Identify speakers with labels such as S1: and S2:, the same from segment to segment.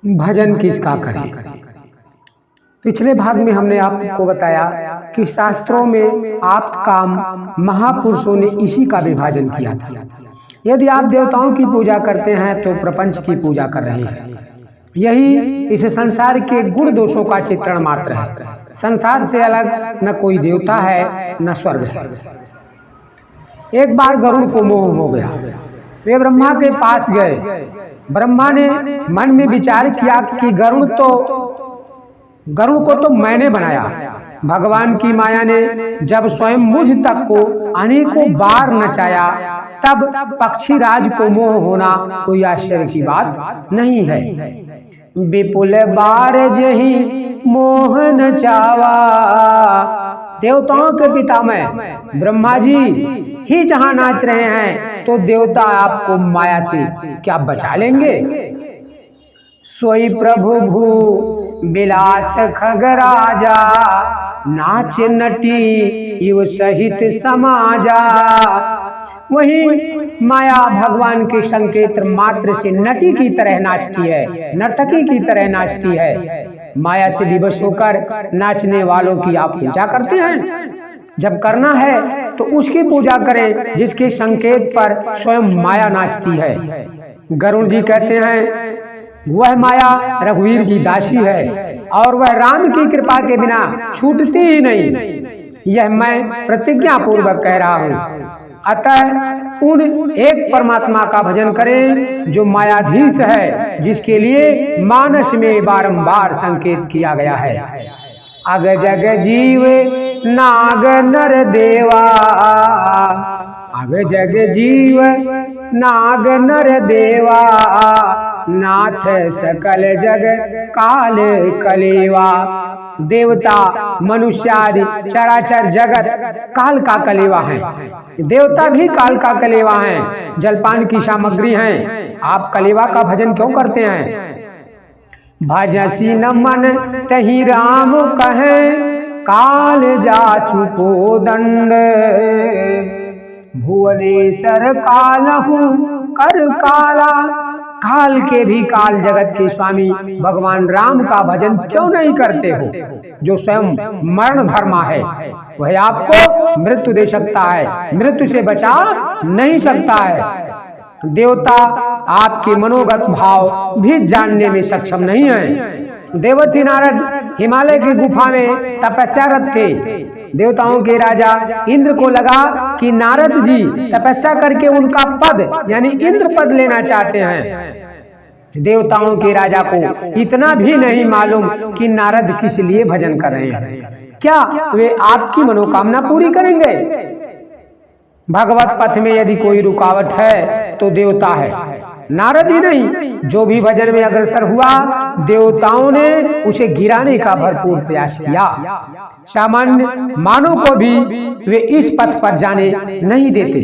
S1: भजन किसका करें। पिछले भाग में हमने आपको बताया कि शास्त्रों में आप्त काम महापुरुषों ने इसी का विभाजन किया था। यदि आप देवताओं की पूजा करते हैं तो प्रपंच की पूजा कर रहे हैं। यही इस संसार के गुण दोषों का चित्रण मात्र है। संसार से अलग न कोई देवता है न स्वर्ग है। एक बार गरुड़ को मोह हो गया। वे ब्रह्मा के पास गए। ब्रह्मा ने मन में विचार किया कि गरुड़ को तो मैंने बनाया। भगवान की माया ने जब स्वयं मुझ तक को अनेकों बार नचाया, तब पक्षी राज को मोह होना कोई आश्चर्य की बात नहीं है। विपुल बार जही मोह नचावा। देवताओं के पितामह ब्रह्मा जी ही जहां नाच रहे हैं तो देवता आपको माया से क्या बचा लेंगे। सोई प्रभु भू बिलास खगराजा, नाच नटी युव सहित समाजा। वही माया भगवान के संकेत मात्र से नटी की तरह नाचती है, नर्तकी की तरह नाचती है। माया से विवश होकर नाचने वालों की आप पूजा करते हैं। जब करना है तो उसकी पूजा करें जिसके संकेत पर स्वयं माया नाचती है। गरुड़ जी कहते हैं वह माया रघुवीर की दासी है और वह राम की कृपा के बिना छूटती ही नहीं। यह मैं प्रतिज्ञा पूर्वक कह रहा हूँ। अतः उन एक परमात्मा का भजन करें जो मायाधीश है, जिसके लिए मानस में बारंबार संकेत किया गया है। अग जग जीव नाग नर देवा, अग जग जीव नाग नर देवा, नाथ सकल जग काल कलेवा। देवता मनुष्य आदि चराचर जगत काल का कलेवा है। देवता भी काल का कलेवा हैं, जलपान की सामग्री हैं। आप कलेवा का भजन क्यों करते हैं। भजसी न मन तही राम कहे, काल जासु को दंड। भुवनेश्वर कालहु कर काला। काल के भी काल जगत के स्वामी भगवान राम का भजन क्यों नहीं करते हो, जो स्वयं मरण धर्मा है। वह आपको मृत्यु दे सकता है, मृत्यु से बचा नहीं सकता है। देवता आपके मनोगत भाव भी जानने में सक्षम नहीं है। देवर्षि नारद हिमालय की गुफा में तपस्यारत थे। देवताओं के राजा इंद्र को लगा कि नारद जी तपस्या करके उनका पद यानी इंद्र पद लेना चाहते हैं। देवताओं के राजा को इतना भी नहीं मालूम कि नारद किस लिए भजन कर रहे हैं। क्या वे आपकी मनोकामना पूरी करेंगे। भगवत पथ में यदि कोई रुकावट है तो देवता है, नारद ही नहीं। जो भी भजन में अग्रसर हुआ, देवताओं ने उसे गिराने का भरपूर प्रयास किया। सामान्य मानव को भी वे इस पथ पर जाने नहीं देते।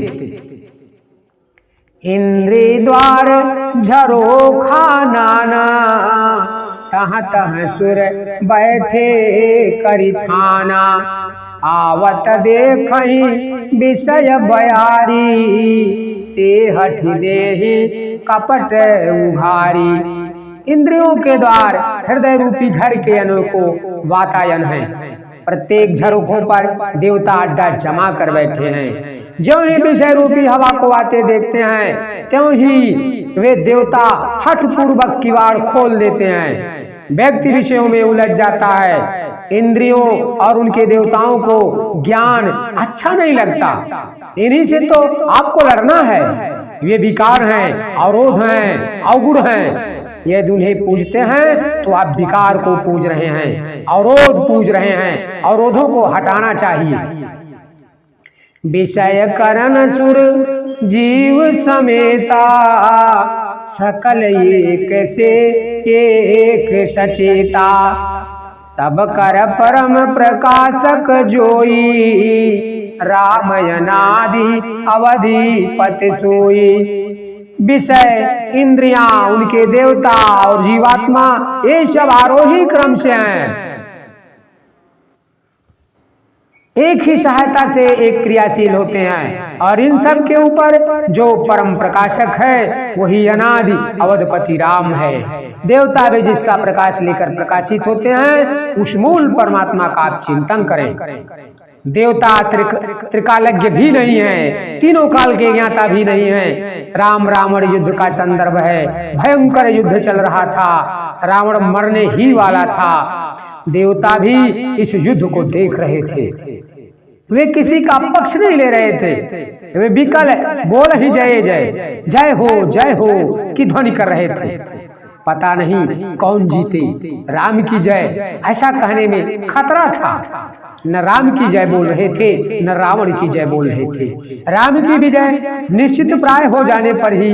S1: इंद्री द्वार झरोखा नाना, तह तह सुर बैठे करी थाना। आवत देखहि विषय बयारी, ते हठ देहि कपट उघारी। इंद्रियों के द्वार हृदय रूपी घर के अनोखो वातायन है। प्रत्येक झरोखों पर देवता अड्डा जमा कर बैठे हैं। जो ही विषय रूपी हवा को आते देखते हैं, त्यों ही वे देवता हठ पूर्वक किवाड़ खोल देते हैं। व्यक्ति विषयों में उलझ जाता है। इंद्रियों और उनके देवताओं को ज्ञान अच्छा नहीं लगता। इन्हीं से तो आपको लड़ना है। ये विकार हैं, अवरोध हैं, अवगुण हैं। यदि उन्हें पूजते हैं तो आप विकार को पूज रहे हैं, अवरोध पूज रहे हैं। अवरोधों को हटाना चाहिए। विषय करण सुर जीव समेता, सकल एक से एक सचेता। सब कर परम प्रकाशक जोई, रामयनादि अवधि पति सोई। विषय इंद्रियां, उनके देवता और जीवात्मा, ये सब आरोही क्रम से हैं। एक ही सहायता से एक क्रियाशील होते हैं, और इन सब के ऊपर जो परम प्रकाशक है वही अनादि अवधपति राम है। देवता भी जिसका प्रकाश लेकर प्रकाशित होते हैं, उस मूल परमात्मा का आप चिंतन करें। देवता त्रिकालज्ञ भी नहीं है, तीनों काल के ज्ञाता भी नहीं है। राम रावण युद्ध का संदर्भ है, भयंकर युद्ध चल रहा था, रावण मरने ही वाला था। देवता भी इस युद्ध को देख रहे थे, वे किसी का पक्ष नहीं ले रहे थे, वे विकल बोल ही जय जय जय हो की ध्वनि कर रहे थे। पता नहीं कौन जीते, राम की जय ऐसा कहने में खतरा था। न राम की जय बोल रहे थे, न रावण की जय बोल रहे थे। राम की विजय निश्चित प्राय हो जाने पर ही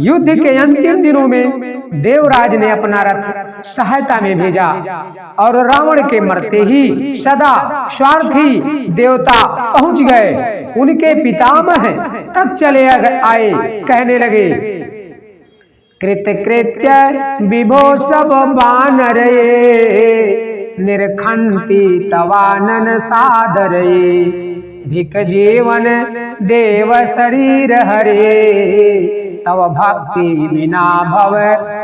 S1: युद्ध के अंतिम दिनों में देवराज ने अपना रथ सहायता में भेजा, और रावण के मरते ही सदा स्वार्थी देवता पहुंच गए। उनके पितामह तक चले आए, कहने लगे, कृत कृत्य विभो सब बानर निरखंती तवानन सादरे, धिक जीवन देव शरीर हरे, तव भक्ति बिना भव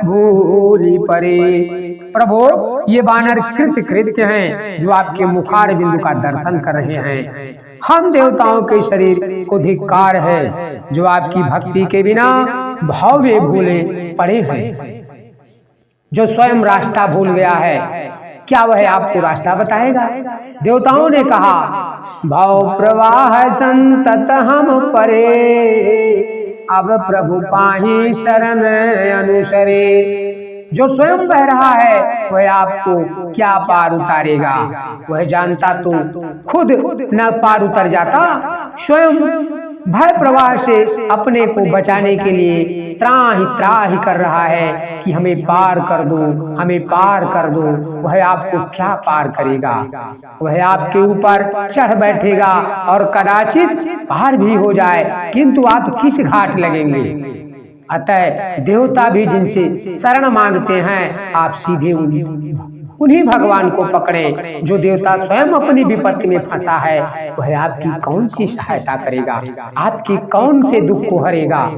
S1: भूलि परे। प्रभु, ये वानर कृत कृत्य हैं जो आपके मुखार बिंदु का दर्शन कर रहे हैं। हम देवताओं के शरीर को धिक्कार है जो आपकी भक्ति के बिना भव्य भूले पड़े हैं। जो स्वयं रास्ता भूल गया है, क्या वह आपको रास्ता बताएगा? देवताओं ने कहा, भव प्रवाह संतत हम परे, अब प्रभु पाहि शरण अनुसरे। जो स्वयं बह रहा है वह आपको क्या पार उतारेगा? वह जानता तो खुद न पार उतर जाता, स्वयं भय प्रवाह से अपने को बचाने के लिए त्राही कर रहा है कि हमें पार कर दो, हमें पार कर दो। वह आपको क्या पार करेगा? वह आपके ऊपर चढ़ बैठेगा और कदाचित पार भी हो जाए, किंतु आप किस घाट लगेंगे? अतः देवता भी जिनसे शरण मांगते हैं, आप सीधे उन्हीं भगवान को पकड़े। जो देवता स्वयं अपनी विपत्ति में फंसा है, वह आपकी कौन सी सहायता करेगा? आपकी कौन से दुख को हरेगा?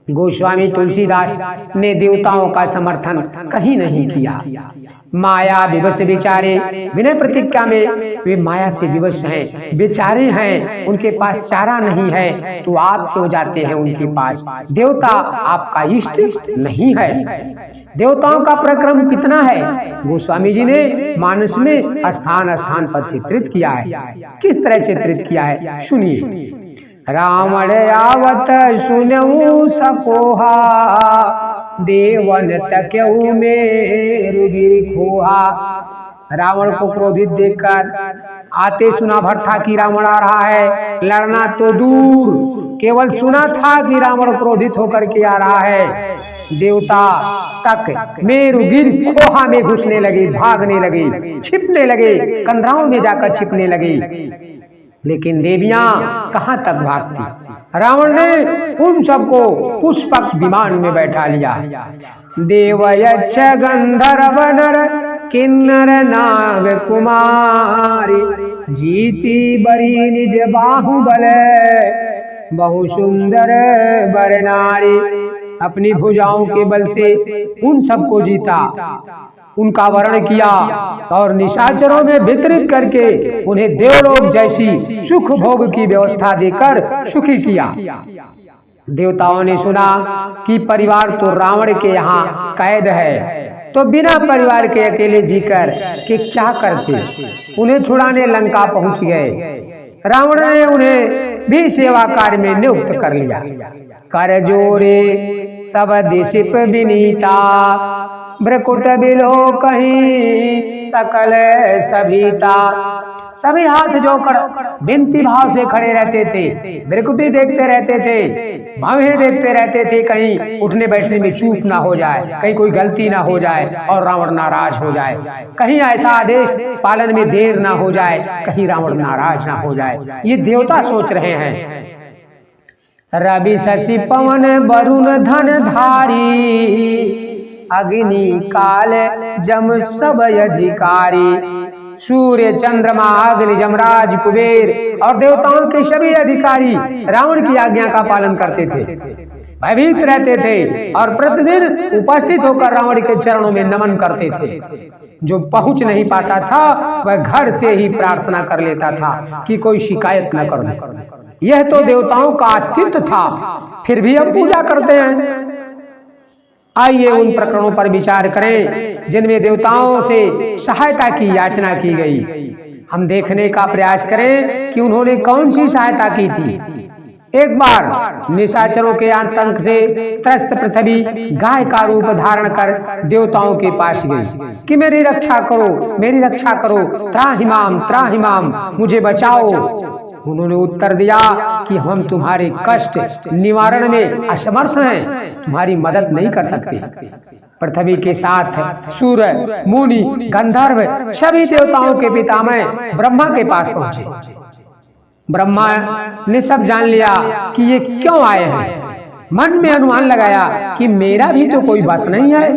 S1: गोस्वामी तुलसीदास ने देवताओं का समर्थन कहीं नहीं किया। माया विवश बेचारे, विनय प्रतिज्ञा में वे माया से विवश हैं, बेचारे हैं, उनके पास चारा नहीं है, तो आप क्यों जाते हैं उनके पास? देवता आपका इष्ट नहीं है। देवताओं का पराक्रम कितना है, गोस्वामी जी ने मानस में स्थान स्थान पर चित्रित किया है। किस तरह चित्रित किया है, सुनिए। रावण आवत सुनऊ सकोहा, देवन तक्यऊ मेरु गिरि खोहा। रावण को क्रोधित देखकर आते सुना भर था कि रावण आ रहा है, लड़ना तो दूर, केवल सुना था कि रावण क्रोधित होकर के आ रहा है। देवता तक मेरुगिर खोहा में घुसने लगे, भागने लगे, छिपने लगे, कंधराओं में जाकर छिपने लगे। लेकिन देवियां कहां तक भागती? रावण ने उन सबको पुष्पक विमान में बैठा लिया। देवयच्छ गंधर्व नर किन्नर नाग कुमारी, जीती बरी निज बाहुबल, बहु सुंदर बर नारी। अपनी भुजाओं के बल से उन सबको जीता, उनका वर्ण किया और निशाचरों में वितरित करके उन्हें देवलोक जैसी सुख भोग की व्यवस्था देकर सुखी किया। देवताओं ने सुना कि परिवार तो रावण के यहाँ कैद है, तो बिना परिवार के अकेले जीकर के क्या करते? उन्हें छुड़ाने लंका पहुंच गए। रावण ने उन्हें भी सेवा कार्य में नियुक्त कर लिया। कर जोरे सब दिशिप विनीता, भ्रकुट बिलो कहीं सकल सभीता। सभी हाथ जोकर विनती भाव से खड़े रहते थे, भ्रकुटी देखते रहते थे, भावें देखते रहते थे, कहीं उठने बैठने में चूक ना हो जाए, कहीं कोई गलती ना हो जाए और रावण नाराज हो जाए, कहीं ऐसा आदेश पालन में देर ना हो जाए, कहीं रावण नाराज ना हो जाए। ये देवता सोच रहे हैं। रवि शशि पवन वरुण धन धारी, अग्नि काल जम सब अधिकारी। सूर्य, चंद्रमा, अग्नि, जमराज, कुबेर और देवताओं के सभी अधिकारी रावण की आज्ञा का पालन करते थे, भयभीत रहते थे और प्रतिदिन उपस्थित होकर रावण के चरणों में नमन करते थे। जो पहुंच नहीं पाता था वह घर से ही प्रार्थना कर लेता था कि कोई शिकायत न कर दे। यह तो देवताओं का अस्तित्व था, फिर भी हम पूजा करते हैं। आइए उन प्रकरणों पर विचार करें जिनमें देवताओं से सहायता की याचना की गई। हम देखने का प्रयास करें कि उन्होंने कौन सी सहायता की थी। एक बार निशाचरों के आतंक से त्रस्त पृथ्वी गाय का रूप धारण कर देवताओं के पास गई कि मेरी रक्षा करो, मेरी रक्षा करो, त्राहिमाम त्राहिमाम, मुझे बचाओ। उन्होंने उत्तर दिया कि हम तुम्हारे कष्ट निवारण में असमर्थ हैं, तुम्हारी मदद नहीं कर सकते। पृथ्वी के साथ सूर्य, मुनि, गंधर्व सभी देवताओं के पितामह ब्रह्मा के पास पहुंचे। ब्रह्मा ने सब जान लिया कि ये क्यों आए हैं। मन में अनुमान लगाया कि मेरा भी तो कोई बस नहीं है।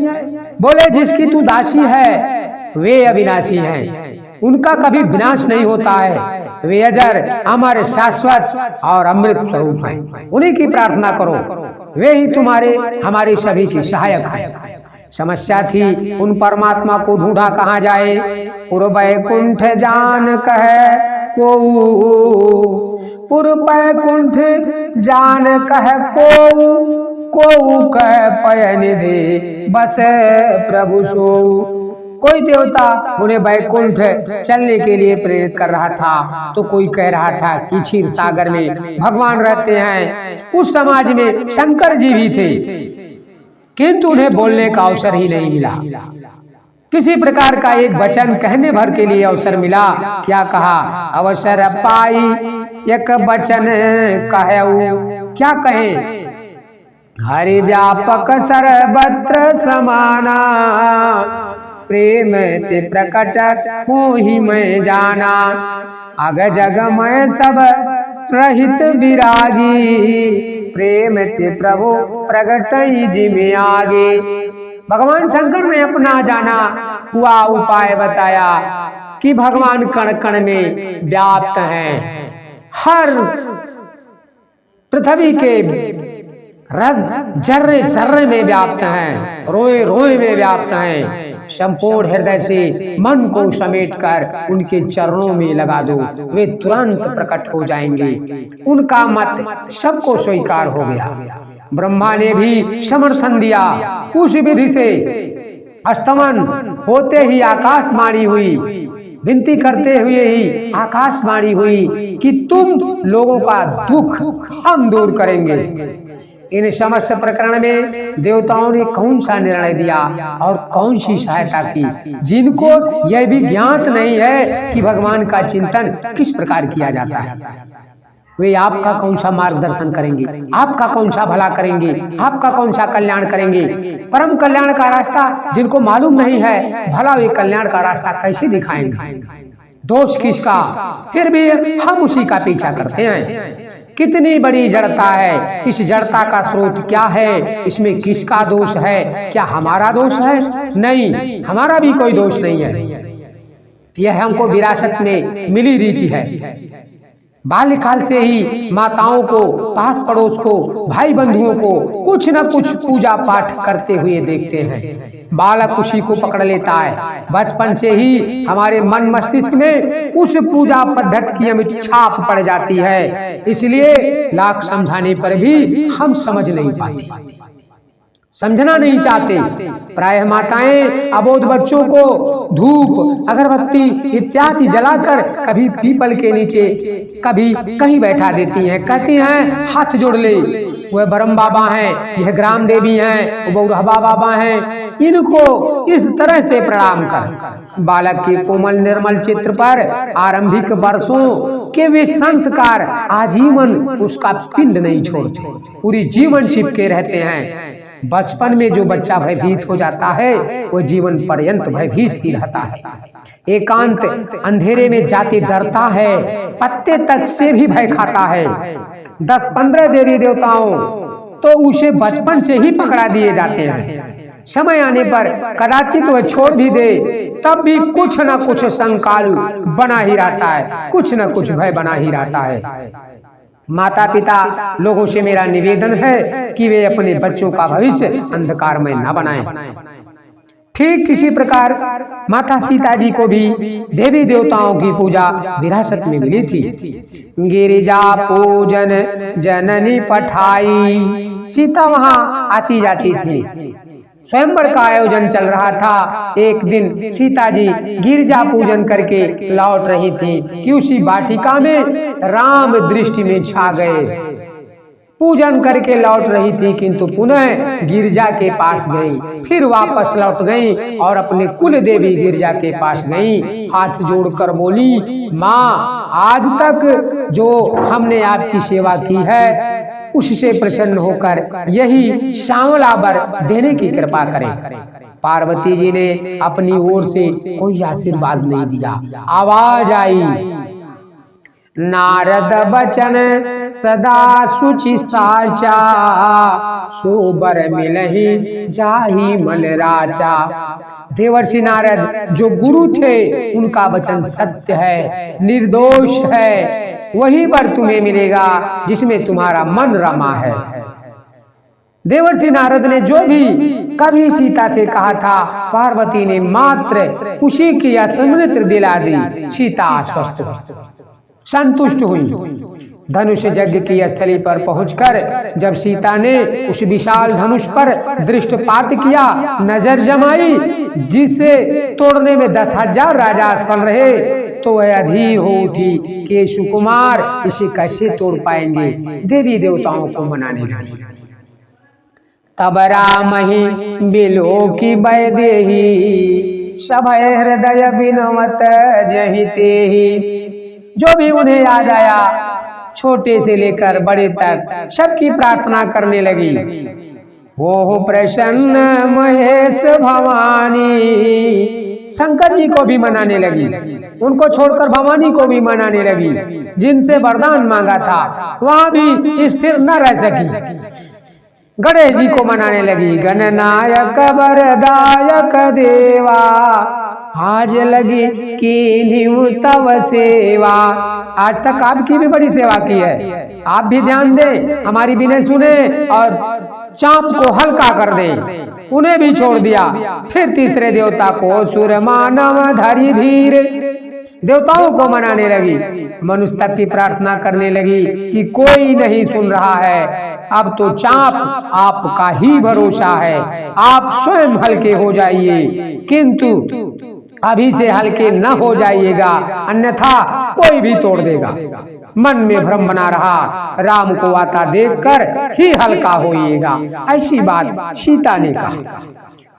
S1: बोले, जिसकी तू दासी है वे अविनाशी हैं, उनका कभी विनाश नहीं होता है, वे अजर, अमर, शाश्वत और अमृत स्वरूप हैं। उन्हीं की प्रार्थना करो, वे ही तुम्हारे हमारे सभी के सहायक हैं। समस्या थी उन परमात्मा को ढूंढा कहाँ जाए। पूर्व वैकुंठ जान कहे को, पूर्व वैकुंठ जान कहे को कह पयन दे बस प्रभु सो। कोई देवता उन्हें वैकुंठ चलने के लिए प्रेरित कर रहा था, तो कोई कह रहा था कि क्षीर सागर में भगवान रहते हैं। उस समाज में शंकर जी भी थे, किंतु उन्हें बोलने का अवसर ही नहीं मिला। किसी प्रकार का एक वचन कहने भर के लिए अवसर मिला। क्या कहा? अवसर पाई एक वचन कहऊ। क्या कहे? हरि व्यापक सर्वत्र समाना, प्रेम ते प्रकट मोहि मैं जाना। अग जग मैं सब रहित विरागी, प्रेम ते प्रभु प्रगट जिमे आगे। भगवान शंकर ने अपना जाना हुआ उपाय बताया कि भगवान कण कण में व्याप्त हैं, हर पृथ्वी के जर्रे जर्रे में व्याप्त हैं, रोए रोए में व्याप्त हैं। संपूर्ण हृदय से मन को समेटकर उनके चरणों में लगा दो, वे तुरंत प्रकट हो जाएंगे। उनका मत सबको स्वीकार हो गया। ब्रह्मा ने भी समर्थन दिया। उस विधि से अस्तमन होते ही आकाशवाणी हुई, विनती करते हुए ही आकाशवाणी हुई कि तुम लोगों का दुख हम दूर करेंगे। इन समस्त प्रकरण में देवताओं ने कौन सा निर्णय दिया और कौन सी सहायता की, जिनको यह भी ज्ञात नहीं है कि भगवान का चिंतन किस प्रकार किया जाता है। वे आपका कौन सा मार्गदर्शन करेंगे, आपका कौन सा भला करेंगे, आपका कौन सा कल्याण करेंगे। परम कल्याण का रास्ता जिनको मालूम नहीं है, भला वे कल्याण का रास्ता कैसे दिखाएंगे। दोष किसका? फिर भी हम उसी का पीछा करते हैं। कितनी बड़ी जड़ता है, इस जड़ता का स्रोत क्या है, इसमें किसका दोष है? क्या हमारा दोष है? नहीं, हमारा भी कोई दोष नहीं है। यह हमको विरासत में मिली रीति है। बाल्यकाल से ही माताओं को, पास पड़ोस को, भाई बंधुओं को कुछ न कुछ पूजा पाठ करते हुए देखते हैं। बालक उसी को पकड़ लेता है। बचपन से ही हमारे मन मस्तिष्क में उस पूजा पद्धति की अमिट छाप पड़ जाती है। इसलिए लाख समझाने पर भी हम समझ नहीं पाते, समझना नहीं चाहते। प्रायः माताएं अबोध बच्चों को धूप, अगरबत्ती इत्यादि जलाकर कभी पीपल के नीचे, कभी कहीं बैठा देती हैं। कहती हैं हाथ जोड़ ले, वह ब्रह्म बाबा हैं, यह ग्राम देवी हैं, वो बौरहबा बाबा हैं, इनको इस तरह से प्रणाम कर। बालक के कोमल निर्मल चित्र पर आरंभिक वर्षों के वे संस्कार आजीवन उसका पिंड नहीं छोड़ते, पूरी जीवन चिपके रहते हैं। बचपन में जो बच्चा भयभीत हो जाता है वो जीवन पर्यंत भयभीत ही रहता है। एकांत अंधेरे में जाते डरता है, पत्ते तक से भी भय खाता है। 10-15 देवी देवताओं तो उसे बचपन से ही पकड़ा दिए जाते हैं। समय आने पर कदाचित वह छोड़ भी दे, तब भी कुछ न कुछ संकालु बना ही रहता है, कुछ न कुछ भय बना ही रहता है। माता पिता लोगों से मेरा निवेदन है कि वे अपने बच्चों का भविष्य अंधकार में न बनाएं। ठीक इसी प्रकार माता सीता जी को भी देवी देवताओं की पूजा विरासत में मिली थी। गिरिजा पूजन जननी पठाई, सीता वहां आती जाती थी। स्वयंवर का आयोजन चल रहा था। एक दिन सीता जी गिरिजा पूजन करके लौट रही थी कि उसी वाटिका में राम दृष्टि में छा गए। पूजन करके लौट रही थी किंतु पुनः गिरजा के पास गई, फिर वापस लौट गई और अपने कुल देवी गिरजा के पास गई। हाथ जोड़कर बोली, माँ, आज तक जो हमने आपकी सेवा की है उससे प्रसन्न होकर यही सांवला वर देने की कृपा करें। पार्वती जी ने अपनी ओर से कोई आशीर्वाद नहीं दिया। आवाज आई, नारद बचन सदा सुचि साचा, सोबर मिलहि जाहि मन राचा। देवर्षि नारद जो गुरु थे उनका वचन सत्य है, निर्दोष है, वही वर तुम्हें मिलेगा जिसमें तुम्हारा मन रमा है। देवर्षि नारद ने जो भी कभी सीता से कहा था, पार्वती ने मात्र उसी की स्मृति दिला दी। सीता आश्वस्त संतुष्ट हुई। धनुष यज्ञ की स्थली पर पहुंचकर जब सीता ने उस विशाल धनुष पर दृष्टिपात किया, नजर जमाई, जिसे तोड़ने में 10,000 राजा असफल रहे, तो वह अधीर हो उठी कि सुकुमार इसे कैसे तोड़ पाएंगे। देवी देवताओं को मनाने लगी। तब राम ही बिलो की बैदेही, सभय हृदय बिनवत जहि तेहि। जो भी उन्हें याद आया, छोटे से लेकर बड़े तक सबकी प्रार्थना करने लगी। वो प्रसन्न महेश भवानी, शंकर जी को भी मनाने लगी, उनको छोड़कर भवानी को भी मनाने लगी। जिनसे वरदान मांगा था वहां भी स्थिर न रह सकी, गणेश जी को मनाने लगी। गणनायक वरदायक देवा, आज लगी की तव सेवा। आज तक आपकी भी बड़ी सेवा की है, आप भी ध्यान दें, हमारी विनय सुने और चाप को हल्का कर दें। उन्हें भी छोड़ दिया। फिर तीसरे देवता को सुर मानव धरि धीर, देवताओं को मनाने लगी। मनुष्य तक की प्रार्थना करने लगी कि कोई नहीं सुन रहा है, अब तो चाप आपका ही भरोसा है, आप स्वयं हल्के हो जाइए, किंतु अभी से हल्के न हो जाइएगा, अन्यथा कोई भी तोड़ देगा। मन में भ्रम बना रहा, राम को आता देखकर ही हल्का होइएगा, ऐसी बात सीता ने कहा।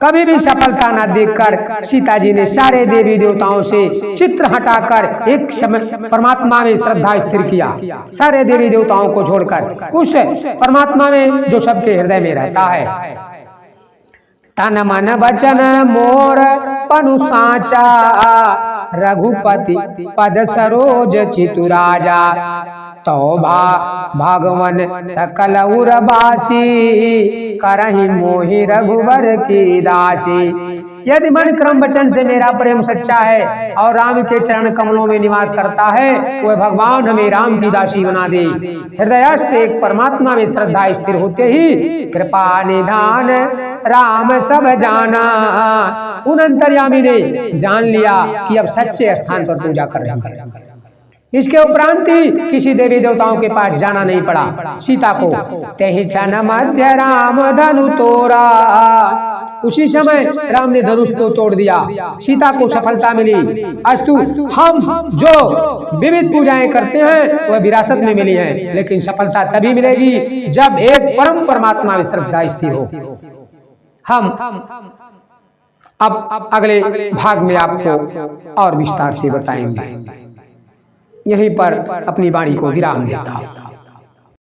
S1: कभी भी सफलता न देखकर सीता जी ने सारे देवी देवताओं से चित्र हटाकर एक परमात्मा में श्रद्धा स्थिर किया। सारे देवी देवताओं को छोड़कर उस परमात्मा में जो सबके हृदय में रहता है। तन मन वचन मोर पनु साचा, रघुपति पद सरोज चितुराजा। तौबा भगवन सकल उरबासी, करहि मोहि रघुवर की दासी। यदि मन क्रम वचन से मेरा प्रेम सच्चा है और राम के चरण कमलों में निवास करता है, वह भगवान हमें राम की दासी बना दे। हृदयस्थ एक परमात्मा में श्रद्धा स्थिर होते ही कृपा निधान राम सब जाना। उन अंतर्यामी ने जान लिया कि अब सच्चे स्थान पर पूजा कर रही है। इसके उपरांत ही किसी देवी देवताओं के पास जाना नहीं पड़ा। सीता को तेहि क्षण मध्य राम धनु तोड़ा, उसी समय राम ने धनुष को तोड़ दिया। सीता को सफलता मिली। अस्तु, हम जो विविध पूजाएं करते हैं वह विरासत में मिली है, लेकिन सफलता तभी मिलेगी जब एक परम परमात्मा में श्रद्धा स्थिर हो। हम अब अगले भाग में आपको और विस्तार से बताएंगे। यहीं पर अपनी वाणी को विराम देता हूं।